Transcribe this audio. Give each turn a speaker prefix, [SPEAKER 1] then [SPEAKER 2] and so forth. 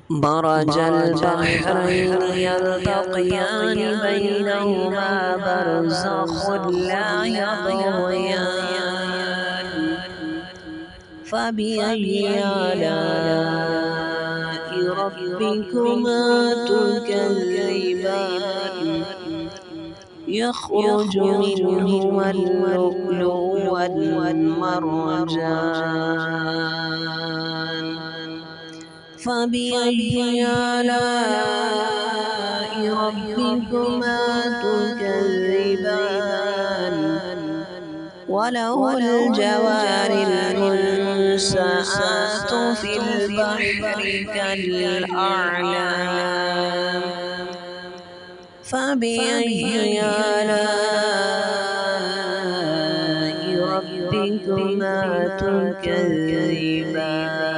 [SPEAKER 1] مرج البحرين يلتقيان بينهما برزخ لا يبغيان فبأي آلاء ربكما تكذبان يخرج منهما اللؤلؤ والمرجان فبأي آلاء ربكما تكذبان وله الجوار المنشآت في البحر كالأعلام فبأي آلاء ربكما تكذبان